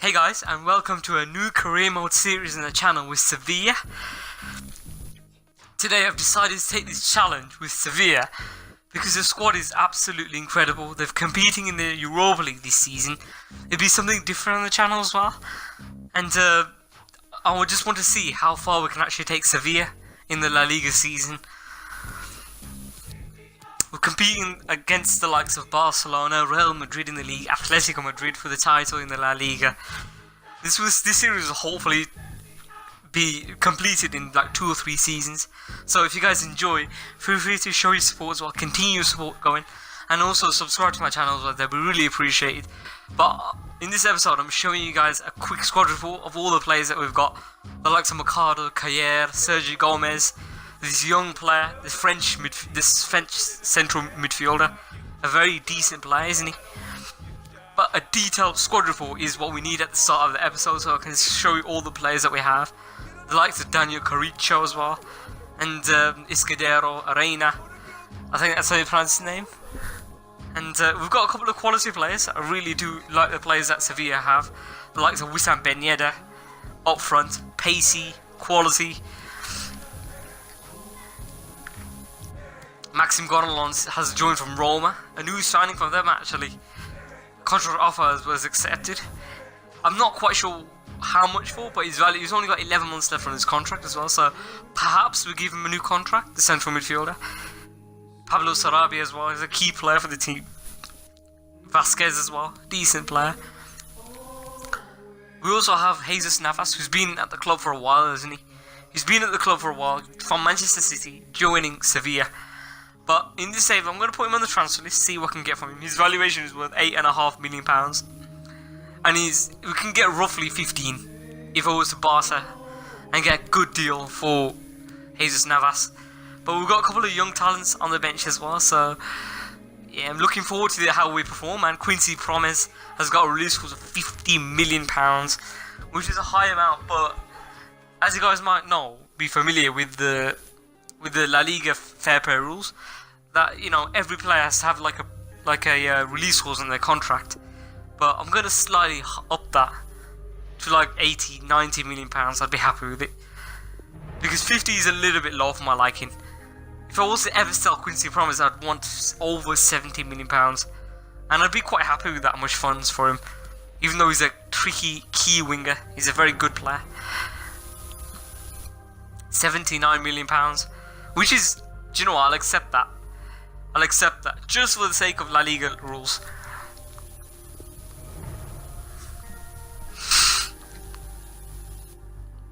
Hey guys, and welcome to a new career mode series on the channel with Sevilla. Today I've decided to take this challenge with Sevilla because the squad is absolutely incredible. They're competing in the Europa League this season. It'll be something different on the channel as well. And I would just want to see how far we can actually take Sevilla in the La Liga season. We're competing against the likes of Barcelona, Real Madrid in the league, Atletico Madrid for the title in the La Liga. This series will hopefully be completed in like 2 or 3 seasons. So if you guys enjoy, feel free to show your support as well, continue your support going, and also subscribe to my channel as well. They'll be really appreciated. But in this episode, I'm showing you guys a quick squad report of all the players that we've got. The likes of Mercado, Cayer, Sergio Gomez. This young player, this French central midfielder, a very decent player, isn't he? But a detailed squad report is what we need at the start of the episode, so I can show you all the players that we have. The likes of Daniel Carricho as well, and Escudero, Arena. I think that's how you pronounce his name. And we've got a couple of quality players. I really do like the players that Sevilla have. The likes of Wissam Ben Yedder, up front, pacey, quality. Maxim Gorlons has joined from Roma, a new signing from them actually. Contract offer was accepted. I'm not quite sure how much for, but he's only got 11 months left on his contract as well, so perhaps we give him a new contract, the central midfielder. Pablo Sarabia as well is a key player for the team. Vasquez as well, decent player. We also have Jesus Navas, who's been at the club for a while, isn't he? He's been at the club for a while, from Manchester City, joining Sevilla. But in this save, I'm going to put him on the transfer list, see what I can get from him. His valuation is worth £8.5 million. And we can get roughly 15 if I was to Barca and get a good deal for Jesus Navas. But we've got a couple of young talents on the bench as well, so yeah, I'm looking forward to how we perform. And Quincy Promes has got a release clause of £50 million, which is a high amount, but as you guys might know, be familiar with the La Liga fair play rules, that every player has to have like a release clause in their contract. But I'm gonna slightly up that to like 80-90 million pounds. I'd be happy with it, because 50 is a little bit low for my liking. If I was to ever sell Quincy Promes, I'd want over 70 million pounds, and I'd be quite happy with that much funds for him. Even though he's a tricky key winger, he's a very good player. 79 million pounds, which is, do you know what, I'll accept that. I'll accept that, just for the sake of La Liga rules.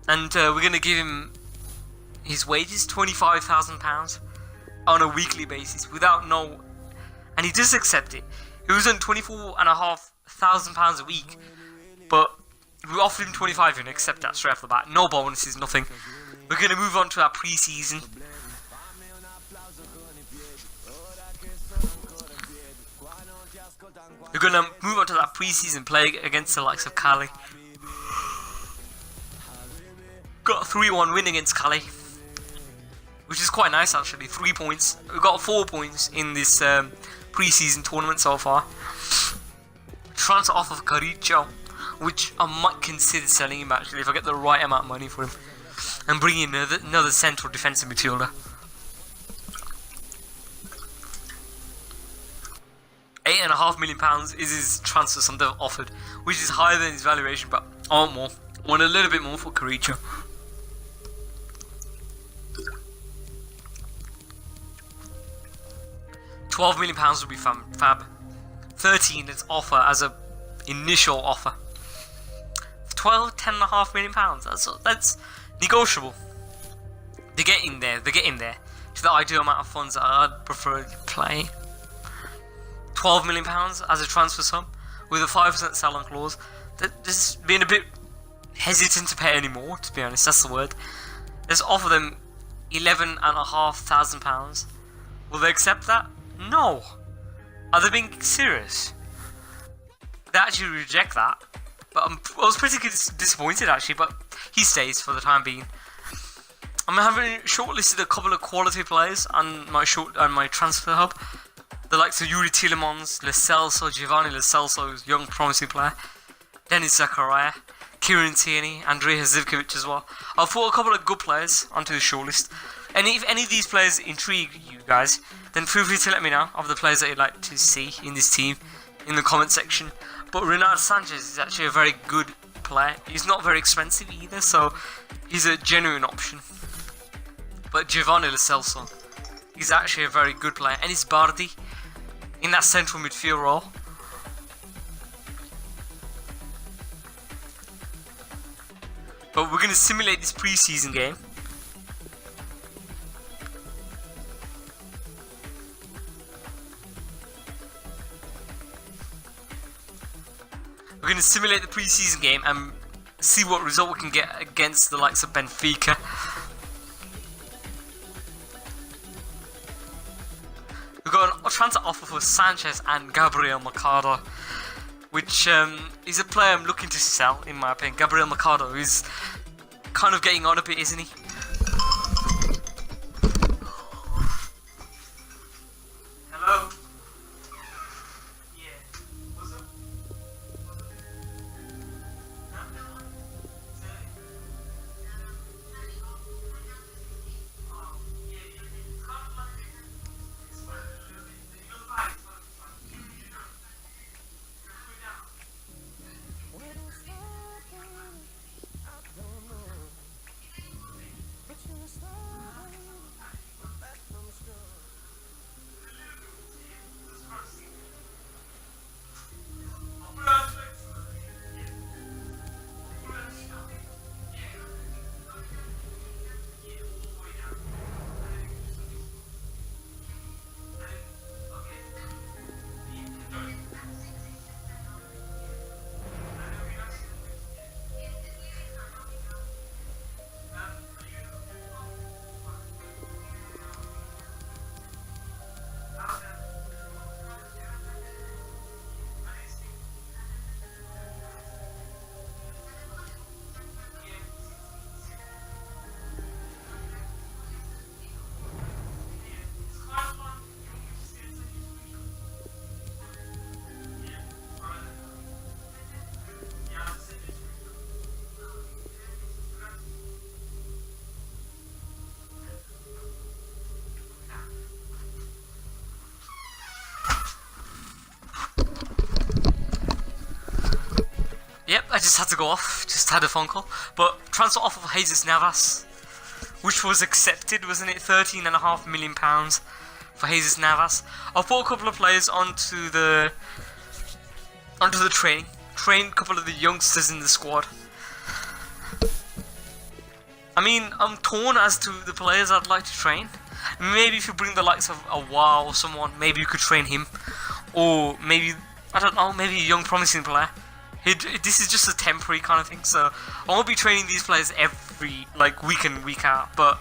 And we're going to give him his wages, £25,000 on a weekly basis, and he does accept it. He was on £24,500 a week, but we offered him 25 and accept that straight off the bat. No bonuses, nothing. We're going to move on to our pre-season. We're going to move on to that pre-season play against the likes of Cali. Got a 3-1 win against Cali, which is quite nice actually. 3 points. We've got 4 points in this pre-season tournament so far. Transfer off of Carricho, which I might consider selling him actually if I get the right amount of money for him, and bring in another central defensive midfielder. £8.5 million is his transfer sum they've offered, which is higher than his valuation, but I want more. I want a little bit more for Carricho. £12 million would be fab. 13 is offer as a initial offer. £10.5 million. That's negotiable. They're getting there. To the ideal amount of funds that I'd prefer to play. £12 million as a transfer sum with a 5% sell-on clause. Just being a bit hesitant to pay anymore, to be honest, that's the word. Let's offer them £11,500. Will they accept that? No. Are they being serious? They actually reject that. But I was pretty disappointed actually, but he stays for the time being. I'm having shortlisted a couple of quality players on my transfer hub. The likes of Yuri Tillemans, Lo Celso, Giovanni Lo Celso, young promising player. Denis Zakaria, Kieran Tierney, Andrea Zivkovic as well. I've put a couple of good players onto the shortlist. And if any of these players intrigue you guys, then feel free to let me know of the players that you'd like to see in this team in the comment section. But Renato Sanchez is actually a very good player. He's not very expensive either, so he's a genuine option. But Giovanni Lo Celso, he's actually a very good player. And it's Bardi in that central midfield role. But we're going to simulate this pre-season game. We're going to simulate the pre-season game and see what result we can get against the likes of Benfica. We've got a transfer offer for Sanchez and Gabriel Mercado, which is a player I'm looking to sell, in my opinion. Gabriel Mercado is kind of getting on a bit, isn't he? Hello? Yeah. What's up? Yep, I just had to go off, just had a phone call. But transfer offer for Jesus Navas, which was accepted, wasn't it? £13.5 million for Jesus Navas. I've put a couple of players onto the training, trained a couple of the youngsters in the squad. I mean, I'm torn as to the players I'd like to train. Maybe if you bring the likes of a Wow or someone, maybe you could train him. Or maybe, I don't know, maybe a young promising player. This is just a temporary kind of thing, so I won't be training these players every, like, week in, week out, but,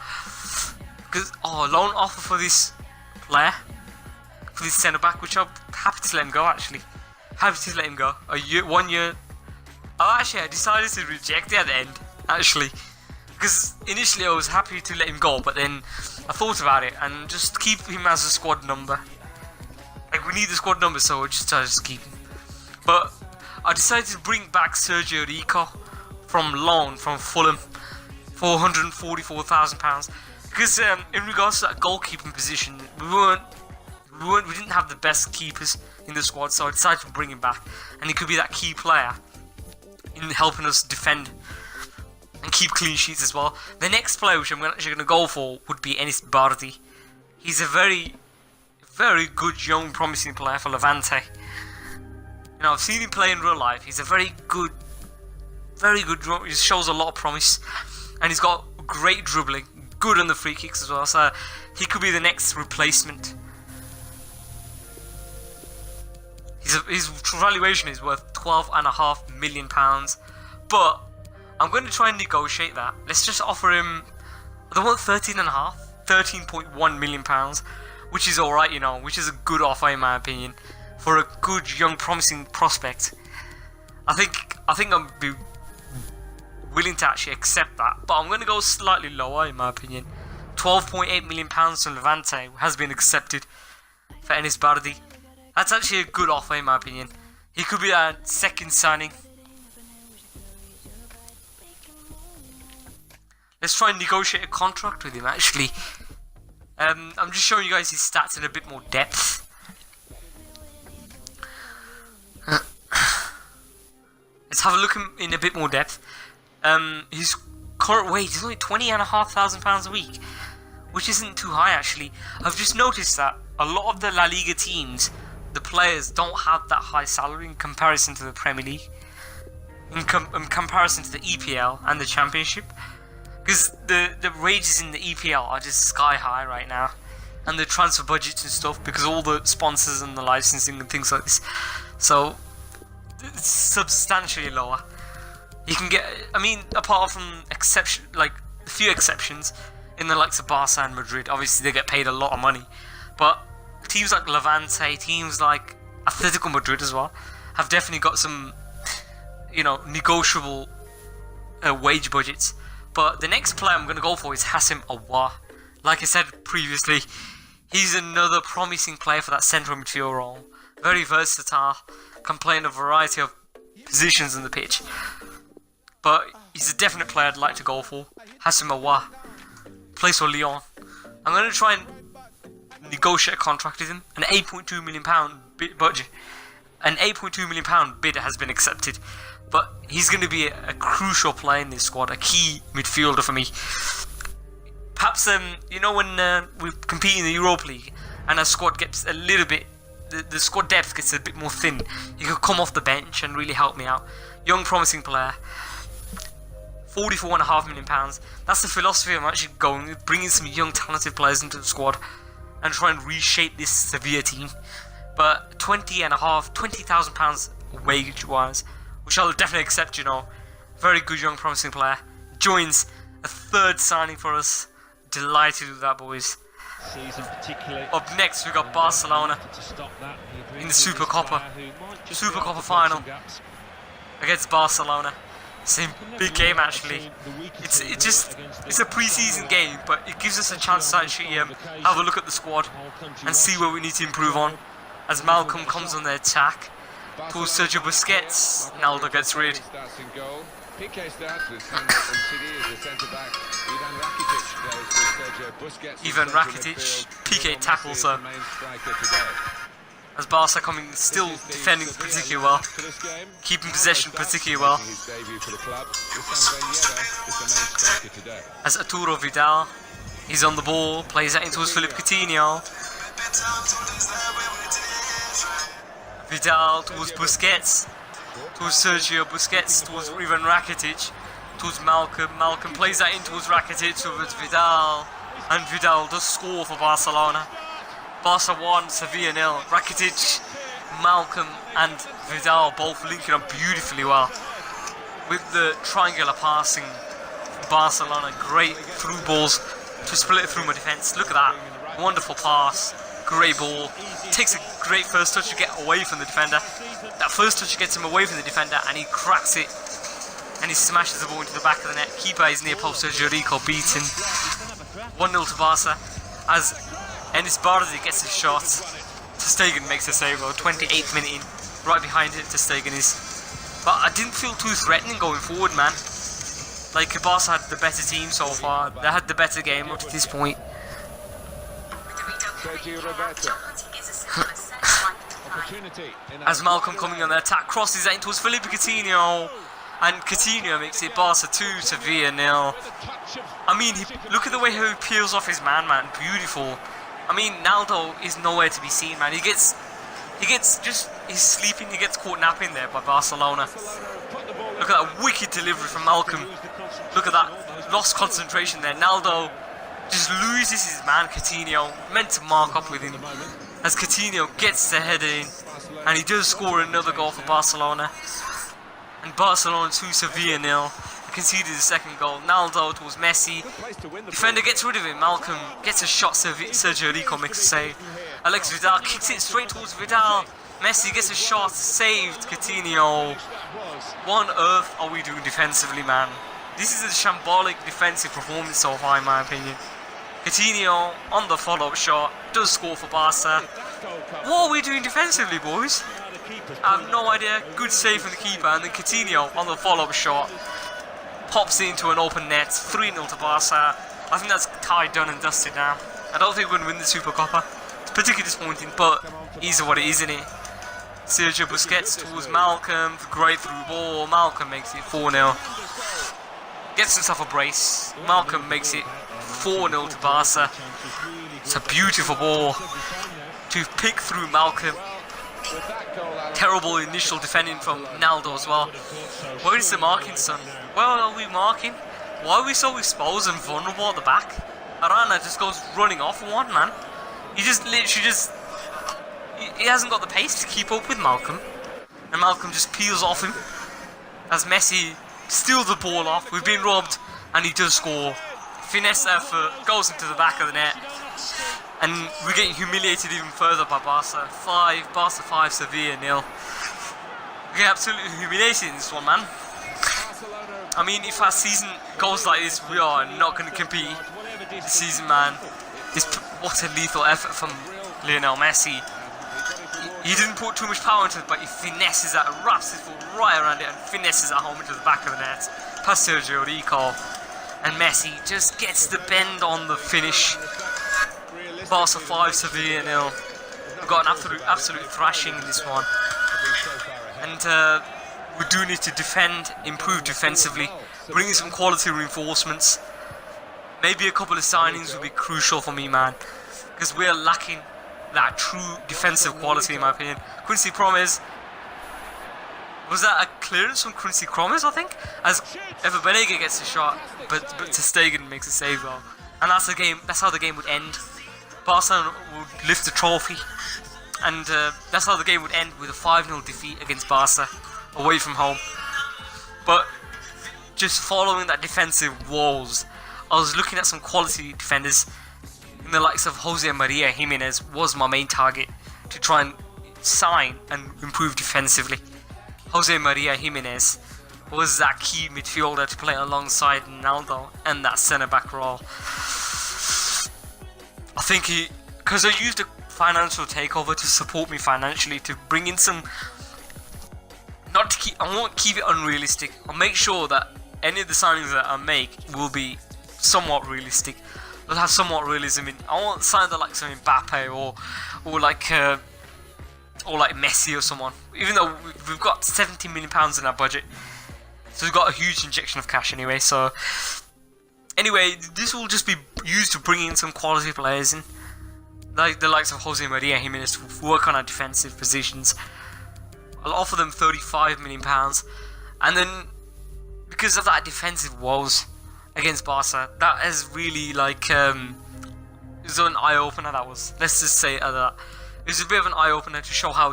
because, loan offer for this player, for this centre-back, which I'm happy to let him go, actually. Happy to let him go. 1 year, I decided to reject it at the end, actually, because initially I was happy to let him go, but then I thought about it, and just keep him as a squad number. Like, we need the squad number, so I just keep him. But I decided to bring back Sergio Rico from loan from Fulham for £144,000 because in regards to that goalkeeping position, we didn't have the best keepers in the squad, so I decided to bring him back, and he could be that key player in helping us defend and keep clean sheets as well. The next player which I'm actually going to go for would be Enis Bardi. He's a very good young promising player for Levante. You know, I've seen him play in real life. He's a very good, he shows a lot of promise, and he's got great dribbling, good on the free kicks as well, so he could be the next replacement. His valuation is worth £12.5 million, but I'm going to try and negotiate that. Let's just offer him, they want £13.1 million, which is alright, you know, which is a good offer in my opinion. For a good young promising prospect, I think I'll be willing to actually accept that, but I'm going to go slightly lower in my opinion. £12.8 million from Levante has been accepted for Enis Bardi. That's actually a good offer in my opinion. He could be a second signing Let's try and negotiate a contract with him, actually. I'm just showing you guys his stats in a bit more depth. Let's have a look in a bit more depth. His current wage is only £20,500 a week, which isn't too high, actually. I've just noticed that a lot of the La Liga teams, the players don't have that high salary in comparison to the Premier League, in comparison to the EPL and the Championship, because the wages in the EPL are just sky high right now, and the transfer budgets and stuff, because all the sponsors and the licensing and things like this. So it's substantially lower. You can get, I mean, apart from a few exceptions in the likes of Barca and Madrid, obviously they get paid a lot of money, but teams like Levante, teams like Atletico Madrid as well, have definitely got some, you know, negotiable wage budgets. But the next player I'm going to go for is Hassim Aouar. Like I said previously, he's another promising player for that central midfield role. Very versatile, can play in a variety of positions in the pitch. But he's a definite player I'd like to go for. Hassim Aouar plays for Lyon. I'm going to try and negotiate a contract with him. An £8.2 million budget. An £8.2 million bid has been accepted. But he's going to be a crucial player in this squad, a key midfielder for me. Perhaps, you know, when we compete in the Europa League and our squad gets a little bit, the squad depth gets a bit more thin, he could come off the bench and really help me out. Young, promising player. £44.5 million. That's the philosophy I'm actually going with, bringing some young, talented players into the squad and try and reshape this Sevilla team. But £20,000 wage-wise, which I'll definitely accept, you know. Very good young promising player. Joins a third signing for us. Delighted with that, boys. Up next we got Barcelona in the Supercopa final against Barcelona. Same big game, actually. It's a pre-season game, but it gives us a chance to actually have a look at the squad and see where we need to improve on. As Malcolm comes on the attack towards Sergio Busquets, Naldo gets rid. Ivan Rakitic, Piqué tackles her. As Barca still defending particularly well, keeping possession particularly well. As Arturo Vidal, he's on the ball, plays that in towards Philippe Coutinho. Vidal towards Busquets, towards Sergio Busquets, towards Ivan Rakitic, towards Malcolm. Malcolm plays that in towards Rakitic, towards Vidal, and Vidal does score for Barcelona. Barca 1, Sevilla 0. Rakitic, Malcolm and Vidal both linking up beautifully well. With the triangular passing, Barcelona, great through balls to split it through my defence. Look at that, wonderful pass, great ball. Takes a great first touch to get away from the defender. That first touch gets him away from the defender and he cracks it. And he smashes the ball into the back of the net. Keeper is near post, Sergio Rico beaten. 1-0 to Barca. As Enis Bardi gets his shot, Ter Stegen makes a save, 28th minute in, right behind it, Ter Stegen is. But I didn't feel too threatening going forward, man. Like, Barca had the better team so far, they had the better game up to this point. As Malcolm coming on the attack, crosses that in towards Philippe Coutinho, and Coutinho makes it Barca 2, Sevilla 0. I mean, look at the way how he peels off his man, beautiful. I mean, Naldo is nowhere to be seen, man. He's sleeping, he gets caught napping there by Barcelona. Look at that wicked delivery from Malcolm. Look at that, lost concentration there. Naldo just loses his man, Coutinho, meant to mark up with him. As Coutinho gets the header in, and he does score another goal for Barcelona. And Barcelona 2, Sevilla 0. Conceded the second goal. Naldo towards Messi. Defender gets rid of him. Malcolm gets a shot. Sergio Rico makes a save. Alex Vidal kicks it straight towards Vidal. Messi gets a shot. Saved. Coutinho. What on earth are we doing defensively, man? This is a shambolic defensive performance so far, in my opinion. Coutinho on the follow-up shot. Does score for Barca. What are we doing defensively, boys? I have no idea. Good save from the keeper. And then Coutinho on the follow-up shot. pops it into an open net, 3-0 to Barca. I think that's tied, done and dusted now. I don't think we're going to win the Supercopa. It's particularly disappointing, but it is what it is, isn't it? Sergio Busquets towards Malcolm, great through ball. Malcolm makes it 4-0. Gets himself a brace. Malcolm makes it 4-0 to Barca. It's a beautiful ball to pick through Malcolm. Terrible initial defending from Naldo as well. Where is the marking, son? Where are we marking? Why are we so exposed and vulnerable at the back? Arana just goes running off one man. He just literally he hasn't got the pace to keep up with Malcolm. And Malcolm just peels off him as Messi steals the ball off. We've been robbed and he does score. Finesse effort, goes into the back of the net. And we're getting humiliated even further by Barca 5, Sevilla 0. We get absolutely humiliated in this one, man. I mean, if our season goes like this, we are not going to compete this season, man. What a lethal effort from Lionel Messi. He didn't put too much power into it, but he finesses it, wraps his foot right around it and finesses it home into the back of the net. Past Sergio Rico. And Messi just gets the bend on the finish. Barca 5, Sevilla 0. We've got an absolute thrashing in this one. And we do need to defend, improve defensively, bring in some quality reinforcements. Maybe a couple of signings will be crucial for me, man, because we're lacking that true defensive quality, in my opinion. Quincy Promes, was that a clearance from Quincy Promes, I think? As Ever Benega gets a shot, but Ter Stegen makes a save goal. And that's the game. That's how the game would end. Barcelona would lift the trophy, and that's how the game would end, with a 5-0 defeat against Barca away from home. But just following that defensive woes, I was looking at some quality defenders in the likes of Jose Maria Jimenez was my main target to try and sign and improve defensively. Jose Maria Jimenez was that key midfielder to play alongside Ronaldo and that centre-back role. I think because I used a financial takeover to support me financially, to bring in some, I won't keep it unrealistic. I'll make sure that any of the signings that I make will be somewhat realistic. They'll have somewhat realism in. I won't sign the likes of Mbappe or like Messi or someone. Even though we've got £70 million in our budget, so we've got a huge injection of cash anyway. So anyway, this will just be used to bring in some quality players in, like the likes of Jose Maria Jimenez, to work on our defensive positions. I'll offer them £35 million, and then because of that defensive woes against Barca, that is really like it was an eye opener. That was, let's just say that it was a bit of an eye opener to show how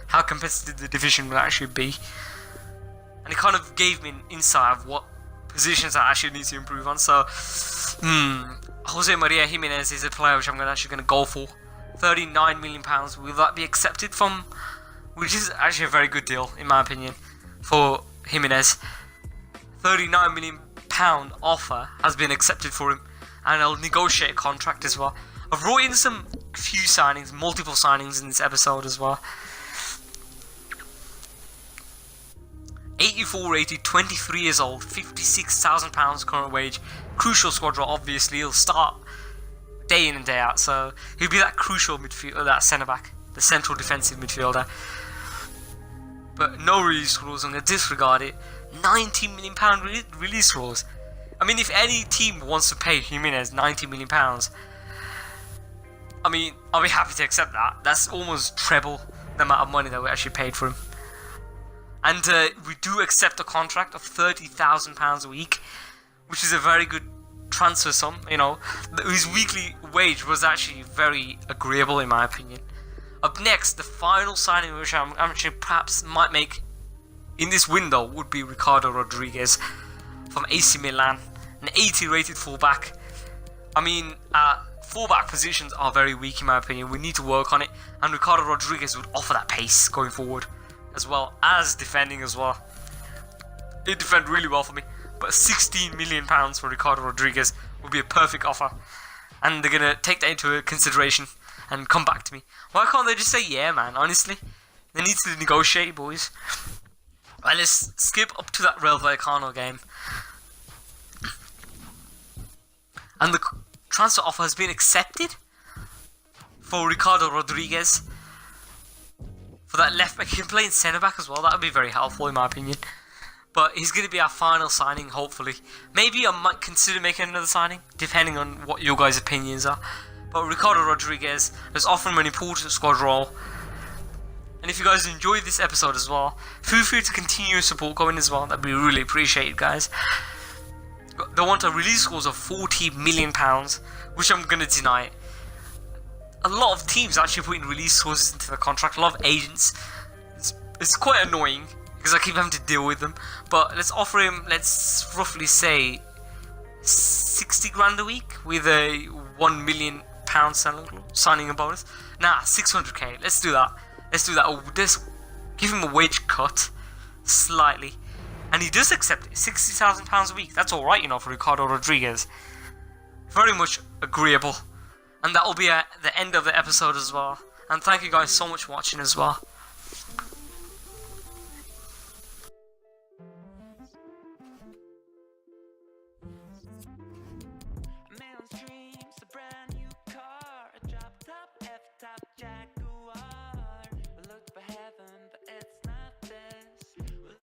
how competitive the division will actually be, and it kind of gave me an insight of what positions I actually need to improve on. So Jose Maria Jimenez is a player which I'm actually going to go for. £39 million. Will that be accepted from? Which is actually a very good deal in my opinion for Jimenez. £39 million offer has been accepted for him, and I'll negotiate a contract as well. I've brought in multiple signings in this episode as well. 84 rated, 23 years old, £56,000 current wage. Crucial squad role, obviously. He'll start day in and day out, so he'll be that crucial midfielder, that centre back, the central defensive midfielder. But no release clause, I'm going to disregard it. £90 million release clause. I mean, if any team wants to pay Jimenez £90 million, I mean, I'll be happy to accept that. That's almost treble the amount of money that we actually paid for him. And we do accept a contract of £30,000 a week, which is a very good transfer sum. You know, his weekly wage was actually very agreeable in my opinion. Up next, the final signing which I'm actually perhaps might make in this window would be Ricardo Rodriguez from AC Milan, an 80 rated fullback. I mean, fullback positions are very weak in my opinion. We need to work on it, and Ricardo Rodriguez would offer that pace going forward, as well as defending as well. He'd defend really well for me, but £16 million for Ricardo Rodriguez would be a perfect offer, and they're gonna take that into consideration and come back to me. Why can't they just say yeah, man? Honestly, they need to negotiate, boys. Well, let's skip up to that Rail Vallecano game. And the transfer offer has been accepted for Ricardo Rodriguez. For that left back, he can play in centre back as well. That would be very helpful in my opinion. But he's going to be our final signing, hopefully. Maybe I might consider making another signing, depending on what your guys' opinions are. But Ricardo Rodriguez is offering an important squad role. And if you guys enjoyed this episode as well, feel free to continue your support going as well. That'd be really appreciated, guys. They want a release clause of £40 million, which I'm going to deny. A lot of teams actually putting release clauses into the contract. A lot of agents. It's quite annoying because I keep having to deal with them. But let's offer him, let's roughly say 60 grand a week with a £1 million signing a bonus. Nah, 600k. Let's do that. Let's do that. Let's give him a wage cut slightly. And he does accept it. £60,000 a week. That's alright, you know, for Ricardo Rodriguez. Very much agreeable. And that will be at the end of the episode as well. And thank you guys so much for watching as well.